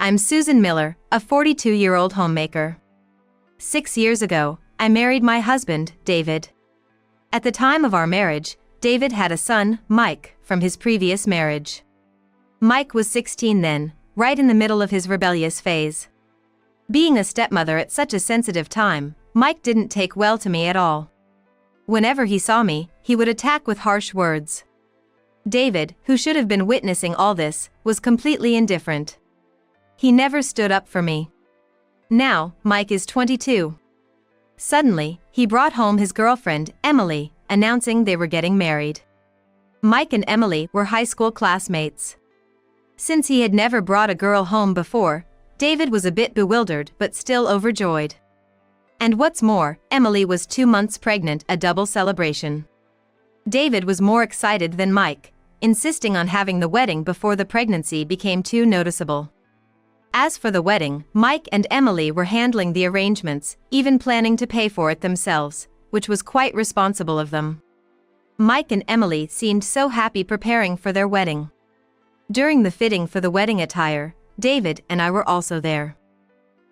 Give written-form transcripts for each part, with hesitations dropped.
I'm Susan Miller, a 42-year-old homemaker. 6 years ago, I married my husband, David. At the time of our marriage, David had a son, Mike, from his previous marriage. Mike was 16 then, right in the middle of his rebellious phase. Being a stepmother at such a sensitive time, Mike didn't take well to me at all. Whenever he saw me, he would attack with harsh words. David, who should have been witnessing all this, was completely indifferent. He never stood up for me. Now, Mike is 22. Suddenly, he brought home his girlfriend, Emily, announcing they were getting married. Mike and Emily were high school classmates. Since he had never brought a girl home before, David was a bit bewildered but still overjoyed. And what's more, Emily was 2 months pregnant, a double celebration. David was more excited than Mike, insisting on having the wedding before the pregnancy became too noticeable. As for the wedding, Mike and Emily were handling the arrangements, even planning to pay for it themselves, which was quite responsible of them. Mike and Emily seemed so happy preparing for their wedding. During the fitting for the wedding attire, David and I were also there.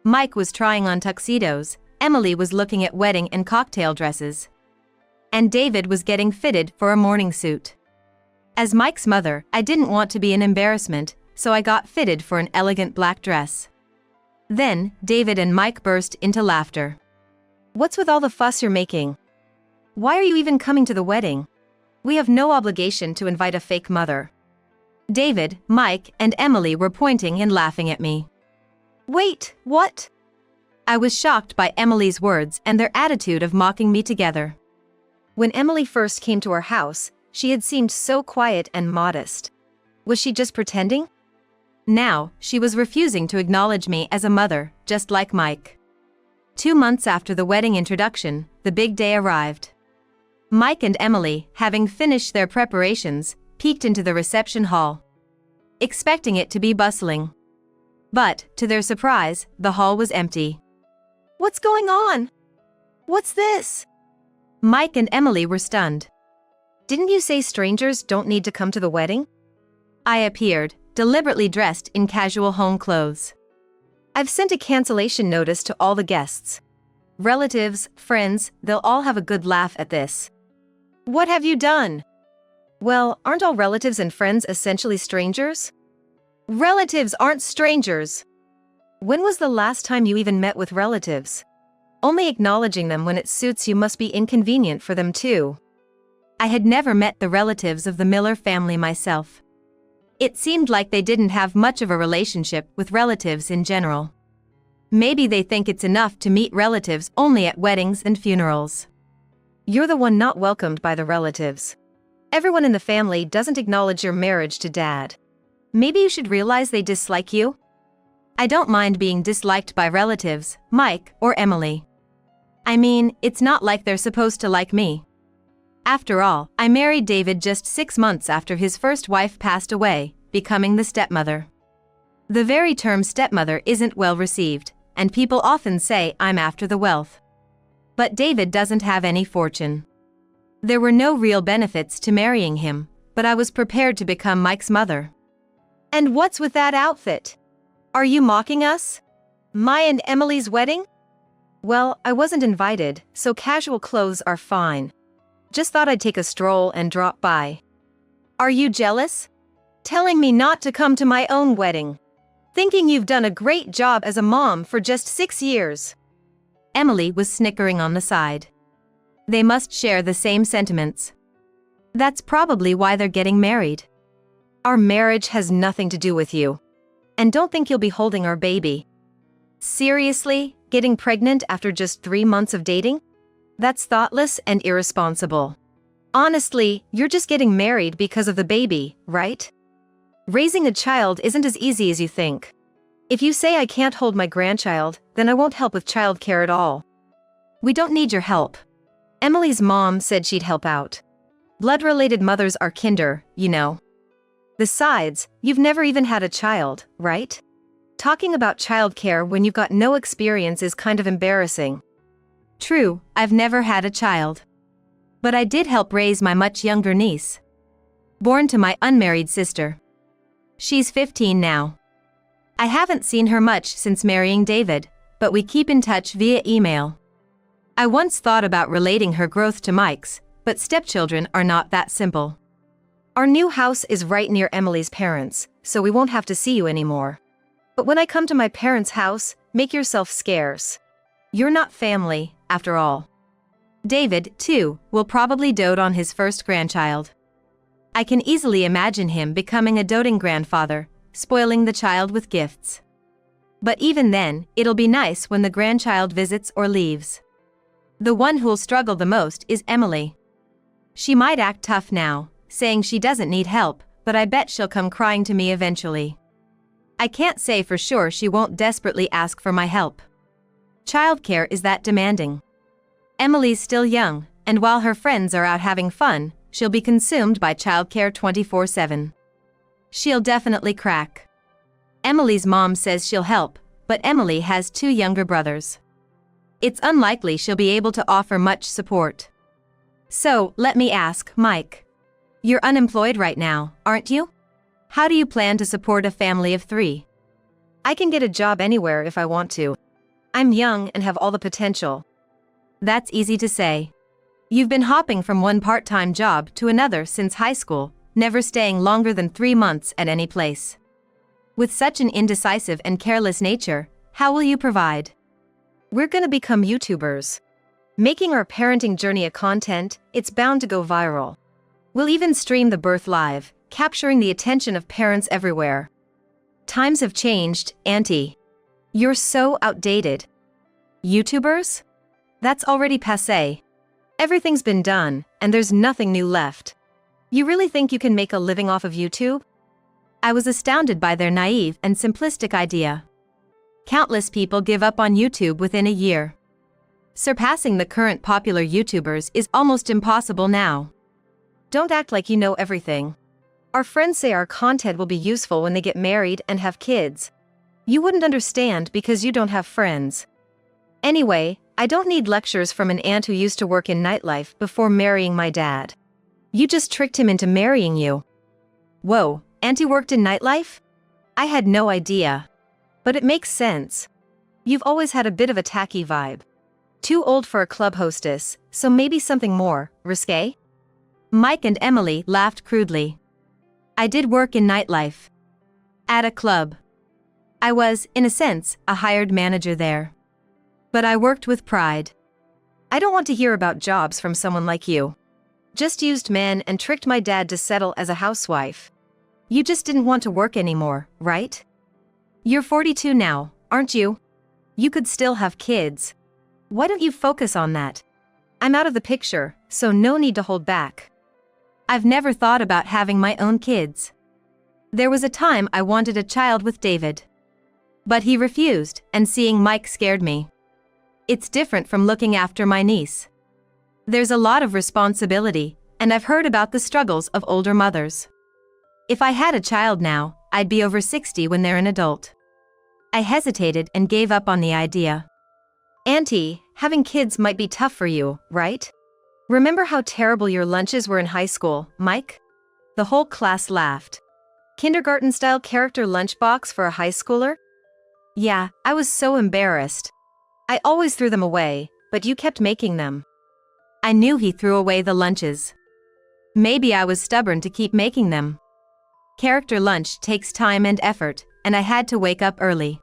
Mike was trying on tuxedos, Emily was looking at wedding and cocktail dresses. And David was getting fitted for a morning suit. As Mike's mother, I didn't want to be an embarrassment, so I got fitted for an elegant black dress. Then, David and Mike burst into laughter. "What's with all the fuss you're making? Why are you even coming to the wedding? We have no obligation to invite a fake mother." David, Mike, and Emily were pointing and laughing at me. "Wait, what?" I was shocked by Emily's words and their attitude of mocking me together. When Emily first came to our house, she had seemed so quiet and modest. Was she just pretending? Now, she was refusing to acknowledge me as a mother, just like Mike. 2 months after the wedding introduction, the big day arrived. Mike and Emily, having finished their preparations, peeked into the reception hall, expecting it to be bustling. But, to their surprise, the hall was empty. "What's going on? What's this?" Mike and Emily were stunned. "Didn't you say strangers don't need to come to the wedding?" I appeared, deliberately dressed in casual home clothes. "I've sent a cancellation notice to all the guests. Relatives, friends, they'll all have a good laugh at this." "What have you done?" "Well, aren't all relatives and friends essentially strangers?" "Relatives aren't strangers." "When was the last time you even met with relatives? Only acknowledging them when it suits you must be inconvenient for them too." I had never met the relatives of the Miller family myself. It seemed like they didn't have much of a relationship with relatives in general. Maybe they think it's enough to meet relatives only at weddings and funerals. "You're the one not welcomed by the relatives. Everyone in the family doesn't acknowledge your marriage to Dad. Maybe you should realize they dislike you." I don't mind being disliked by relatives, Mike or Emily. I mean, it's not like they're supposed to like me. After all, I married David just 6 months after his first wife passed away, becoming the stepmother. The very term stepmother isn't well received, and people often say I'm after the wealth. But David doesn't have any fortune. There were no real benefits to marrying him, but I was prepared to become Mike's mother. "And what's with that outfit? Are you mocking us? My and Emily's wedding?" "Well, I wasn't invited, so casual clothes are fine. Just thought I'd take a stroll and drop by." "Are you jealous? Telling me not to come to my own wedding? Thinking you've done a great job as a mom for just 6 years?" Emily was snickering on the side. They must share the same sentiments. "That's probably why they're getting married. Our marriage has nothing to do with you. And don't think you'll be holding our baby." "Seriously, getting pregnant after just 3 months of dating? That's thoughtless and irresponsible. Honestly, you're just getting married because of the baby, right? Raising a child isn't as easy as you think. If you say I can't hold my grandchild, then I won't help with childcare at all." "We don't need your help. Emily's mom said she'd help out. Blood-related mothers are kinder, you know. Besides, you've never even had a child, right? Talking about childcare when you've got no experience is kind of embarrassing." "True, I've never had a child. But I did help raise my much younger niece, born to my unmarried sister. She's 15 now. I haven't seen her much since marrying David, but we keep in touch via email. I once thought about relating her growth to Mike's, but stepchildren are not that simple. Our new house is right near Emily's parents, so we won't have to see you anymore. But when I come to my parents' house, make yourself scarce. You're not family, after all. David, too, will probably dote on his first grandchild. I can easily imagine him becoming a doting grandfather, spoiling the child with gifts. But even then, it'll be nice when the grandchild visits or leaves. The one who'll struggle the most is Emily. She might act tough now, saying she doesn't need help, but I bet she'll come crying to me eventually. I can't say for sure she won't desperately ask for my help. Childcare is that demanding. Emily's still young, and while her friends are out having fun, she'll be consumed by childcare 24/7. She'll definitely crack. Emily's mom says she'll help, but Emily has 2 younger brothers. It's unlikely she'll be able to offer much support. So, let me ask, Mike. You're unemployed right now, aren't you? How do you plan to support a family of 3? I can get a job anywhere if I want to. I'm young and have all the potential. That's easy to say. You've been hopping from one part-time job to another since high school, never staying longer than 3 months at any place. With such an indecisive and careless nature, how will you provide? We're gonna become YouTubers. Making our parenting journey a content, it's bound to go viral. We'll even stream the birth live, capturing the attention of parents everywhere. Times have changed, Auntie. You're so outdated. YouTubers? That's already passé. Everything's been done, and there's nothing new left. You really think you can make a living off of YouTube? I was astounded by their naive and simplistic idea. Countless people give up on YouTube within a year. Surpassing the current popular YouTubers is almost impossible now. Don't act like you know everything. Our friends say our content will be useful when they get married and have kids. You wouldn't understand because you don't have friends. Anyway, I don't need lectures from an aunt who used to work in nightlife before marrying my dad. You just tricked him into marrying you. Whoa, Auntie worked in nightlife? I had no idea. But it makes sense. You've always had a bit of a tacky vibe. Too old for a club hostess, so maybe something more risque? Mike and Emily laughed crudely. I did work in nightlife. At a club. I was, in a sense, a hired manager there. But I worked with pride. I don't want to hear about jobs from someone like you. Just used men and tricked my dad to settle as a housewife. You just didn't want to work anymore, right? You're 42 now, aren't you? You could still have kids. Why don't you focus on that? I'm out of the picture, so no need to hold back. I've never thought about having my own kids. There was a time I wanted a child with David. But he refused, and seeing Mike scared me. It's different from looking after my niece. There's a lot of responsibility, and I've heard about the struggles of older mothers. If I had a child now, I'd be over 60 when they're an adult. I hesitated and gave up on the idea. Auntie, having kids might be tough for you, right? Remember how terrible your lunches were in high school, Mike? The whole class laughed. Kindergarten-style character lunchbox for a high schooler? Yeah, I was so embarrassed. I always threw them away, but you kept making them. I knew he threw away the lunches. Maybe I was stubborn to keep making them. Character lunch takes time and effort, and I had to wake up early.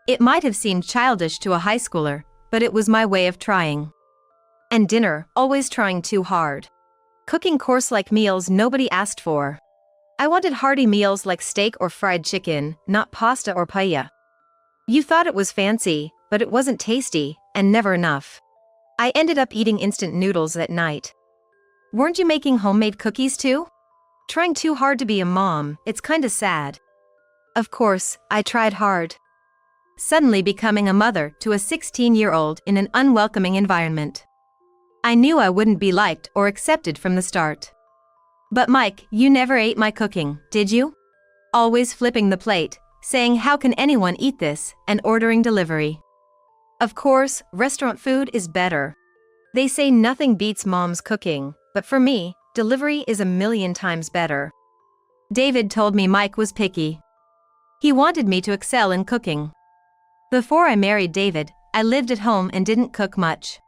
It might have seemed childish to a high schooler, but it was my way of trying. And dinner, always trying too hard. Cooking course-like meals nobody asked for. I wanted hearty meals like steak or fried chicken, not pasta or paella. You thought it was fancy, but it wasn't tasty, and never enough. I ended up eating instant noodles at night. Weren't you making homemade cookies too? Trying too hard to be a mom, it's kinda sad. Of course, I tried hard. Suddenly becoming a mother to a 16-year-old in an unwelcoming environment. I knew I wouldn't be liked or accepted from the start. But Mike, you never ate my cooking, did you? Always flipping the plate, saying how can anyone eat this, and ordering delivery. Of course, restaurant food is better. They say nothing beats mom's cooking, but for me, delivery is a million times better. David told me Mike was picky. He wanted me to excel in cooking. Before I married David, I lived at home and didn't cook much.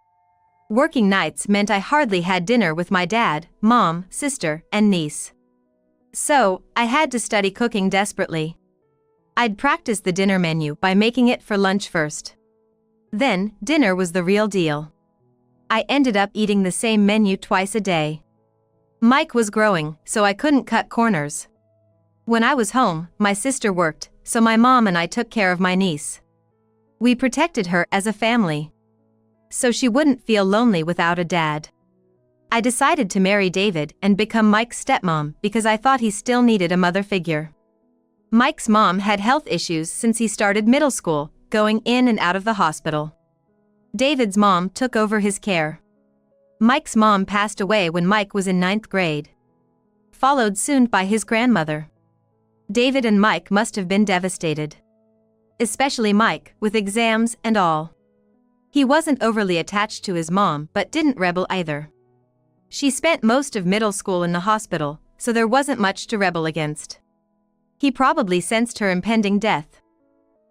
Working nights meant I hardly had dinner with my dad, mom, sister, and niece. So, I had to study cooking desperately. I'd practice the dinner menu by making it for lunch first. Then, dinner was the real deal. I ended up eating the same menu twice a day. Mike was growing, so I couldn't cut corners. When I was home, my sister worked, so my mom and I took care of my niece. We protected her as a family, so she wouldn't feel lonely without a dad. I decided to marry David and become Mike's stepmom because I thought he still needed a mother figure. Mike's mom had health issues since he started middle school, going in and out of the hospital. David's mom took over his care. Mike's mom passed away when Mike was in 9th grade, followed soon by his grandmother. David and Mike must have been devastated. Especially Mike, with exams and all. He wasn't overly attached to his mom but didn't rebel either. She spent most of middle school in the hospital, so there wasn't much to rebel against. He probably sensed her impending death.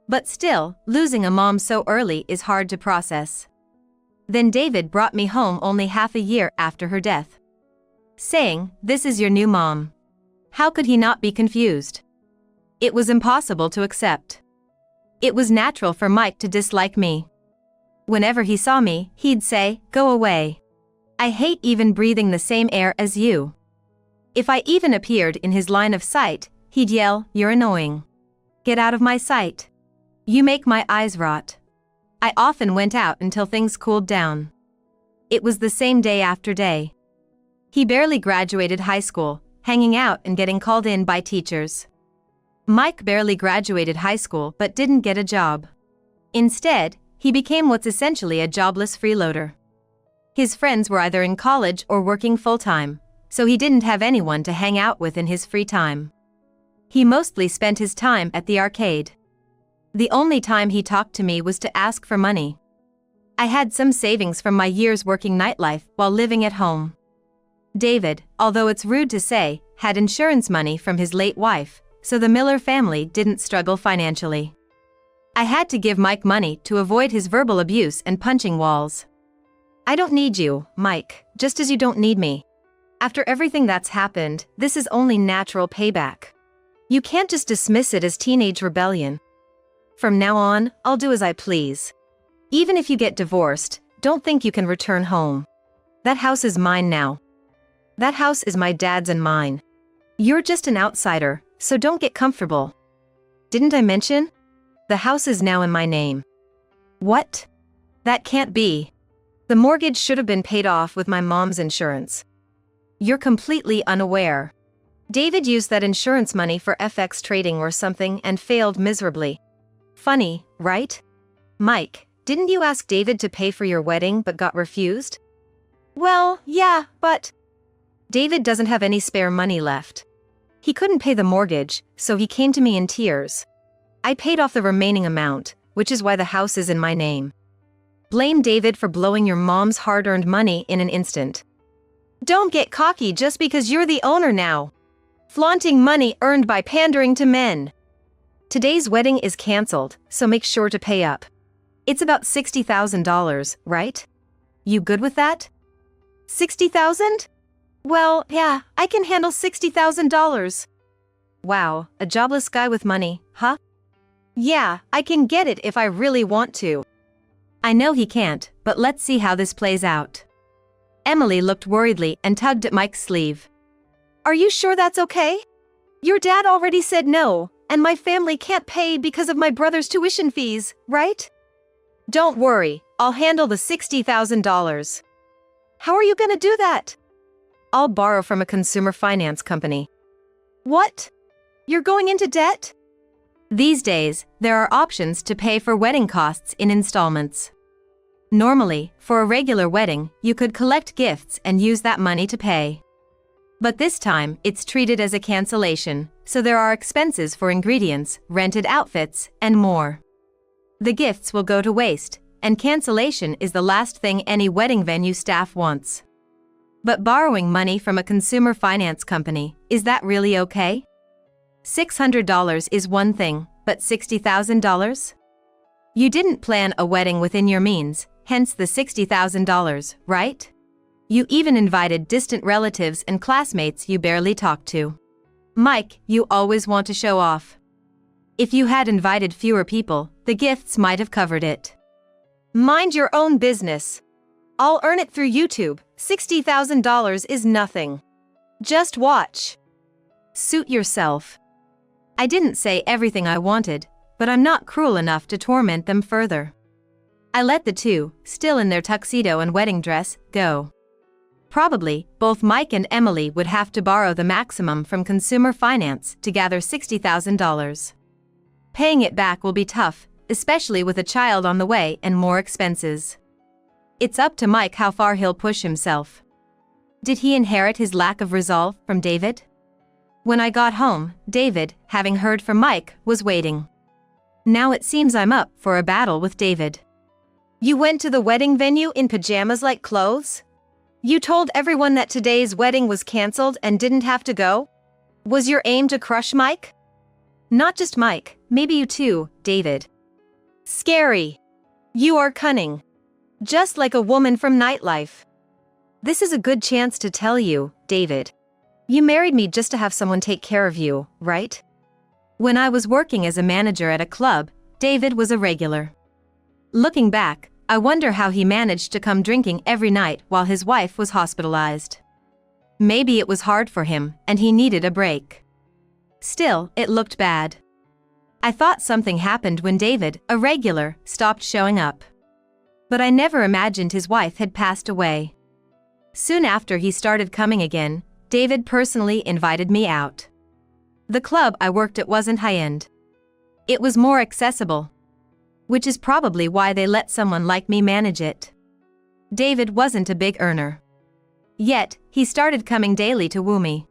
But still, losing a mom so early is hard to process. Then David brought me home only half a year after her death, saying, "This is your new mom." How could he not be confused? It was impossible to accept. It was natural for Mike to dislike me. Whenever he saw me, he'd say, "Go away. I hate even breathing the same air as you." If I even appeared in his line of sight, he'd yell, "You're annoying. Get out of my sight. You make my eyes rot." I often went out until things cooled down. It was the same day after day. He barely graduated high school, hanging out and getting called in by teachers. Mike barely graduated high school but didn't get a job. Instead, he became what's essentially a jobless freeloader. His friends were either in college or working full-time, so he didn't have anyone to hang out with in his free time. He mostly spent his time at the arcade. The only time he talked to me was to ask for money. I had some savings from my years working nightlife while living at home. David, although it's rude to say, had insurance money from his late wife, so the Miller family didn't struggle financially. I had to give Mike money to avoid his verbal abuse and punching walls. "I don't need you, Mike, just as you don't need me. After everything that's happened, this is only natural payback. You can't just dismiss it as teenage rebellion. From now on, I'll do as I please. Even if you get divorced, don't think you can return home. That house is mine now. That house is my dad's and mine. You're just an outsider, so don't get comfortable. Didn't I mention? The house is now in my name." "What? That can't be. The mortgage should have been paid off with my mom's insurance." "You're completely unaware. David used that insurance money for FX trading or something and failed miserably. Funny, right? Mike, didn't you ask David to pay for your wedding but got refused?" "Well, yeah, but..." "David doesn't have any spare money left. He couldn't pay the mortgage, so he came to me in tears. I paid off the remaining amount, which is why the house is in my name. Blame David for blowing your mom's hard-earned money in an instant. Don't get cocky just because you're the owner now. Flaunting money earned by pandering to men. Today's wedding is canceled, so make sure to pay up. It's about $60,000, right? You good with that?" $60,000? "Well, yeah, I can handle $60,000. "Wow, a jobless guy with money, huh?" "Yeah, I can get it if I really want to." I know he can't, but let's see how this plays out. Emily looked worriedly and tugged at Mike's sleeve. "Are you sure that's okay? Your dad already said no, and my family can't pay because of my brother's tuition fees, right?" "Don't worry, I'll handle the $60,000. "How are you gonna do that?" "I'll borrow from a consumer finance company." "What? You're going into debt?" These days, there are options to pay for wedding costs in installments. Normally, for a regular wedding, you could collect gifts and use that money to pay. But this time, it's treated as a cancellation, so there are expenses for ingredients, rented outfits, and more. The gifts will go to waste, and cancellation is the last thing any wedding venue staff wants. But borrowing money from a consumer finance company, is that really okay? $600 is one thing, But $60,000? You didn't plan a wedding within your means, hence the $60,000, right? You even invited distant relatives and classmates you barely talked to. Mike, you always want to show off. If you had invited fewer people, the gifts might have covered it. Mind your own business. I'll earn it through YouTube. $60,000 is nothing. Just watch. Suit yourself. I didn't say everything I wanted, but I'm not cruel enough to torment them further. I let the two, still in their tuxedo and wedding dress, go. Probably, both Mike and Emily would have to borrow the maximum from consumer finance to gather $60,000. Paying it back will be tough, especially with a child on the way and more expenses. It's up to Mike how far he'll push himself. Did he inherit his lack of resolve from David? When I got home, David, having heard from Mike, was waiting. Now it seems I'm up for a battle with David. You went to the wedding venue in pajamas like clothes? You told everyone that today's wedding was cancelled and didn't have to go? Was your aim to crush Mike? Not just Mike, maybe you too, David. Scary. You are cunning. Just like a woman from nightlife. This is a good chance to tell you, David. You married me just to have someone take care of you, right? When I was working as a manager at a club, David was a regular. Looking back, I wonder how he managed to come drinking every night while his wife was hospitalized. Maybe it was hard for him, and he needed a break. Still, it looked bad. I thought something happened when David, a regular, stopped showing up. But I never imagined his wife had passed away. Soon after he started coming again, David personally invited me out. The club I worked at wasn't high-end. It was more accessible. Which is probably why they let someone like me manage it. David wasn't a big earner. Yet, he started coming daily to woo me.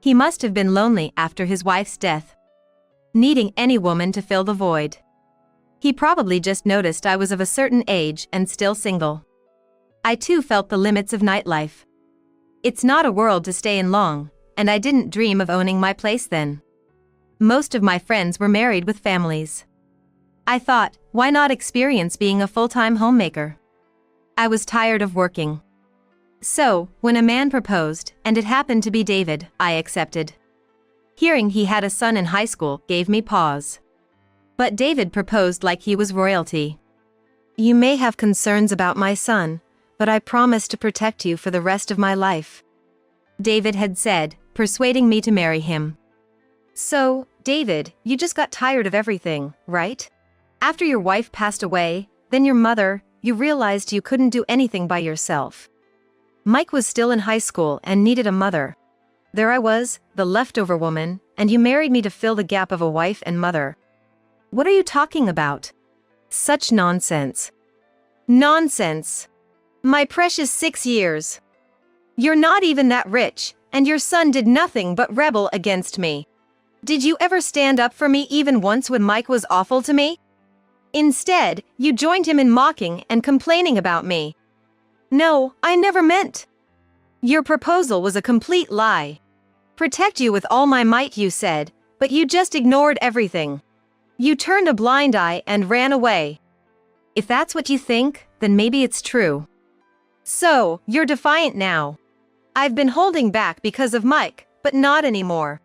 He must have been lonely after his wife's death. Needing any woman to fill the void. He probably just noticed I was of a certain age and still single. I too felt the limits of nightlife. It's not a world to stay in long, and I didn't dream of owning my place then. Most of my friends were married with families. I thought, why not experience being a full-time homemaker? I was tired of working. So, when a man proposed, and it happened to be David, I accepted. Hearing he had a son in high school gave me pause. But David proposed like he was royalty. You may have concerns about my son, but I promise to protect you for the rest of my life. David had said, persuading me to marry him. So, David, you just got tired of everything, right? After your wife passed away, then your mother, you realized you couldn't do anything by yourself. Mike was still in high school and needed a mother. There I was, the leftover woman, and you married me to fill the gap of a wife and mother. What are you talking about? Such nonsense. Nonsense. My precious 6 years. You're not even that rich, and your son did nothing but rebel against me. Did you ever stand up for me even once when Mike was awful to me? Instead, you joined him in mocking and complaining about me. No, I never meant. Your proposal was a complete lie. Protect you with all my might, you said, but you just ignored everything. You turned a blind eye and ran away. If that's what you think, then maybe it's true. So, you're defiant now. I've been holding back because of Mike, but not anymore.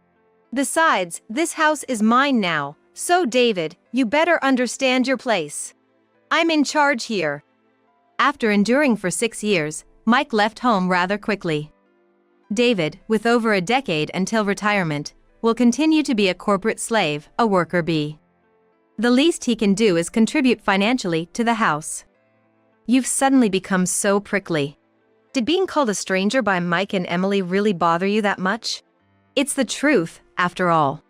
Besides, this house is mine now, so David, you better understand your place. I'm in charge here. After enduring for 6 years, Mike left home rather quickly. David, with over a decade until retirement, will continue to be a corporate slave, a worker bee. The least he can do is contribute financially to the house. You've suddenly become so prickly. Did being called a stranger by Mike and Emily really bother you that much? It's the truth, after all.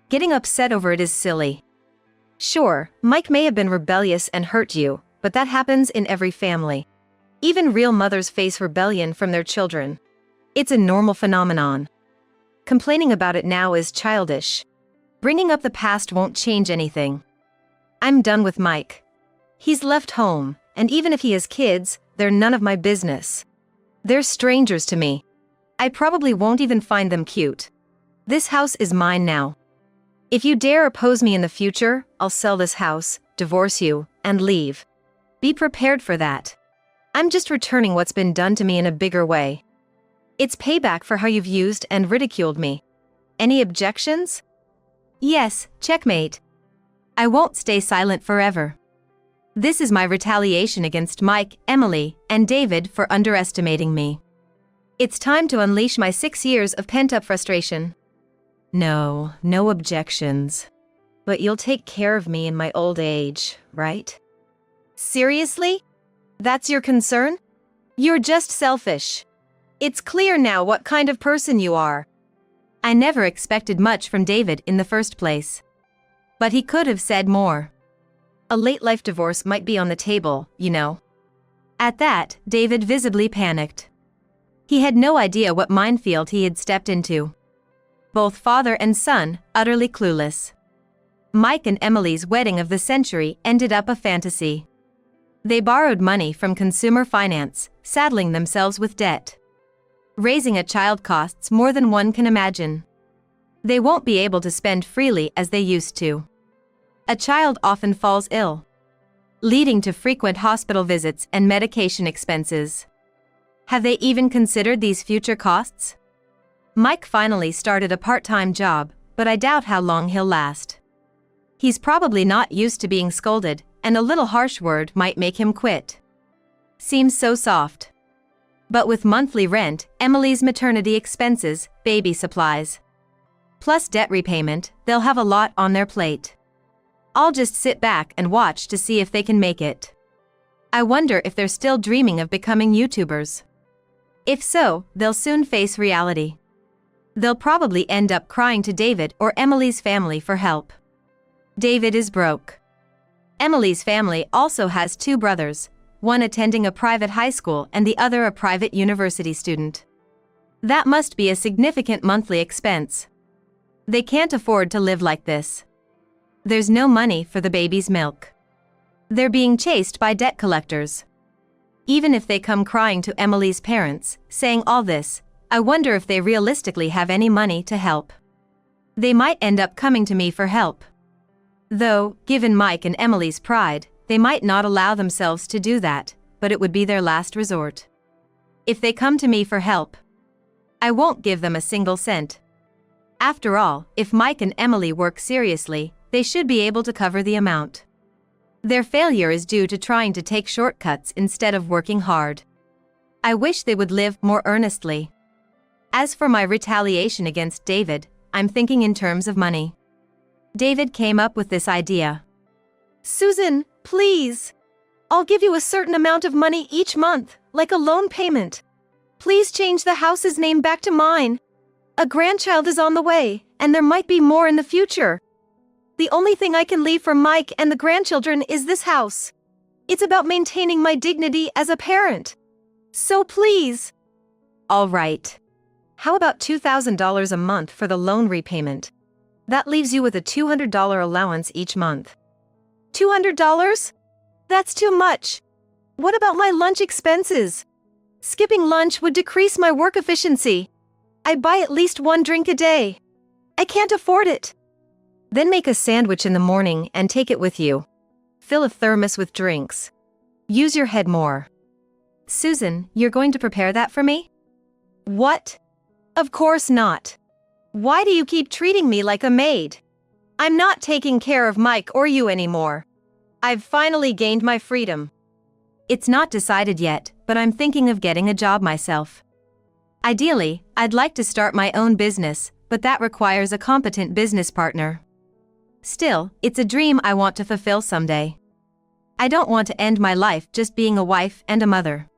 Getting upset over it is silly. Sure, Mike may have been rebellious and hurt you, but that happens in every family. Even real mothers face rebellion from their children. It's a normal phenomenon. Complaining about it now is childish. Bringing up the past won't change anything. I'm done with Mike. He's left home, and even if he has kids, they're none of my business. They're strangers to me. I probably won't even find them cute. This house is mine now. If you dare oppose me in the future, I'll sell this house, divorce you, and leave. Be prepared for that. I'm just returning what's been done to me in a bigger way. It's payback for how you've used and ridiculed me. Any objections? Yes, checkmate. I won't stay silent forever. This is my retaliation against Mike, Emily, and David for underestimating me. It's time to unleash my 6 years of pent-up frustration. No objections. But you'll take care of me in my old age, right? Seriously? That's your concern? You're just selfish. It's clear now what kind of person you are. I never expected much from David in the first place. But he could have said more. A late-life divorce might be on the table, you know. At that, David visibly panicked. He had no idea what minefield he had stepped into. Both father and son, utterly clueless. Mike and Emily's wedding of the century ended up a fantasy. They borrowed money from consumer finance, saddling themselves with debt. Raising a child costs more than one can imagine. They won't be able to spend freely as they used to. A child often falls ill, leading to frequent hospital visits and medication expenses. Have they even considered these future costs? Mike finally started a part-time job, but I doubt how long he'll last. He's probably not used to being scolded, and a little harsh word might make him quit. Seems so soft. But with monthly rent, Emily's maternity expenses, baby supplies, plus debt repayment, they'll have a lot on their plate. I'll just sit back and watch to see if they can make it. I wonder if they're still dreaming of becoming YouTubers. If so, they'll soon face reality. They'll probably end up crying to David or Emily's family for help. David is broke. Emily's family also has 2 brothers, one attending a private high school and the other a private university student. That must be a significant monthly expense. They can't afford to live like this. There's no money for the baby's milk. They're being chased by debt collectors. Even if they come crying to Emily's parents, saying all this, I wonder if they realistically have any money to help. They might end up coming to me for help. Though, given Mike and Emily's pride, they might not allow themselves to do that, but it would be their last resort. If they come to me for help, I won't give them a single cent. After all, if Mike and Emily work seriously, they should be able to cover the amount. Their failure is due to trying to take shortcuts instead of working hard. I wish they would live more earnestly. As for my retaliation against David, I'm thinking in terms of money. David came up with this idea. Susan, please. I'll give you a certain amount of money each month, like a loan payment. Please change the house's name back to mine. A grandchild is on the way, and there might be more in the future. The only thing I can leave for Mike and the grandchildren is this house. It's about maintaining my dignity as a parent. So please. All right. How about $2,000 a month for the loan repayment? That leaves you with a $200 allowance each month. $200? That's too much. What about my lunch expenses? Skipping lunch would decrease my work efficiency. I buy at least 1 drink a day. I can't afford it. Then make a sandwich in the morning and take it with you. Fill a thermos with drinks. Use your head more. Susan, you're going to prepare that for me? What? Of course not. Why do you keep treating me like a maid? I'm not taking care of Mike or you anymore. I've finally gained my freedom. It's not decided yet, but I'm thinking of getting a job myself. Ideally, I'd like to start my own business, but that requires a competent business partner. Still, it's a dream I want to fulfill someday. I don't want to end my life just being a wife and a mother.